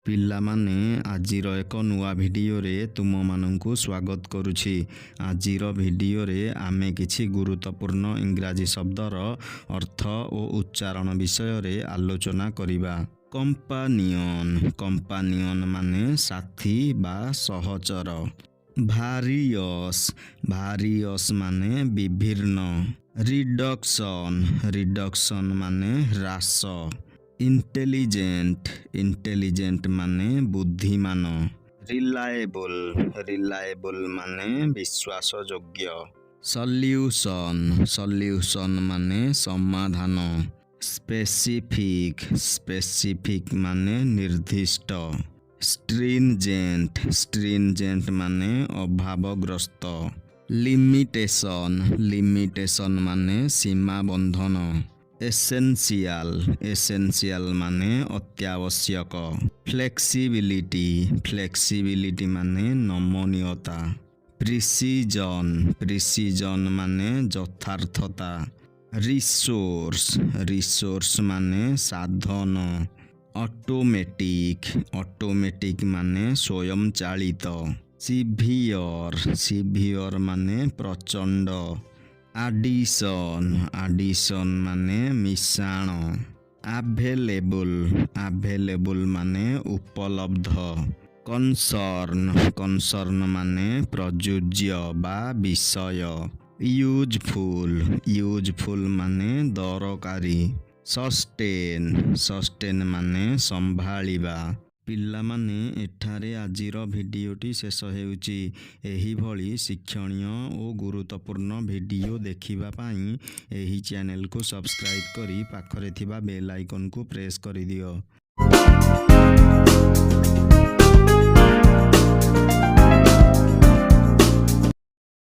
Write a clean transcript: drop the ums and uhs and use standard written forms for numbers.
ପିଲାମାନେ ଆଜିର ଏକ ନୂଆ ଭିଡ଼ିଓରେ ତୁମମାନଙ୍କୁ ସ୍ୱାଗତ କରୁଛି। ଆଜିର ଭିଡ଼ିଓରେ ଆମେ କିଛି ଗୁରୁତ୍ୱପୂର୍ଣ୍ଣ ଇଂରାଜୀ ଶବ୍ଦର ଅର୍ଥ ଓ ଉଚ୍ଚାରଣ ବିଷୟରେ ଆଲୋଚନା କରିବା। କମ୍ପାନିଅନ୍ ମାନେ ସାଥୀ ବା ସହଚର। ଭାରିୟସ୍ ମାନେ ବିଭିନ୍ନ। ରିଡକ୍ସନ୍ ମାନେ ହ୍ରାସ। ଇଣ୍ଟେଲିଜେଣ୍ଟ ମାନେ ବୁଦ୍ଧିମାନ। ରିଲାଏବୁଲ୍ ମାନେ ବିଶ୍ୱାସଯୋଗ୍ୟ। ସଲ୍ୟୁସନ୍ ମାନେ ସମାଧାନ। ସ୍ପେସିଫିକ୍ ମାନେ ନିର୍ଦ୍ଦିଷ୍ଟ। ଷ୍ଟ୍ରିନଜେଣ୍ଟ ମାନେ ଅଭାବଗ୍ରସ୍ତ। ଲିମିଟେସନ୍ ମାନେ ସୀମାବନ୍ଧନ। ଏସେନ୍ସିଆଲ ମାନେ ଅତ୍ୟାବଶ୍ୟକ। ଫ୍ଲେକ୍ସିବିଲିଟି ମାନେ ନମନୀୟତା। ପ୍ରିସିଜନ୍ ମାନେ ଯଥାର୍ଥତା। ରିସୋର୍ସ ମାନେ ସାଧନ। ଅଟୋମେଟିକ୍ ମାନେ ସ୍ୱୟଂଚାଳିତ। ସିଭିୟର ମାନେ ପ୍ରଚଣ୍ଡ। ଆଡିସନ୍ ମାନେ ମିଶାଣ। ଆଭେଲେବୁଲ୍ ମାନେ ଉପଲବ୍ଧ। କନସର୍ନ ମାନେ ପ୍ରଯୁଜ୍ୟ ବା ବିଷୟ। ୟୁଜଫୁଲ୍ ମାନେ ଦରକାରୀ। ସଷ୍ଟେନ୍ ମାନେ ସମ୍ଭାଳିବା। ପିଲାମାନେ, ଏଠାରେ ଆଜିର ଭିଡ଼ିଓଟି ଶେଷ ହେଉଛି। ଏହିଭଳି ଶିକ୍ଷଣୀୟ ଓ ଗୁରୁତ୍ୱପୂର୍ଣ୍ଣ ଭିଡ଼ିଓ ଦେଖିବା ପାଇଁ ଏହି ଚ୍ୟାନେଲକୁ ସବସ୍କ୍ରାଇବ୍ କରି ପାଖରେ ଥିବା ବେଲ୍ ଆଇକନକୁ ପ୍ରେସ୍ କରିଦିଅ।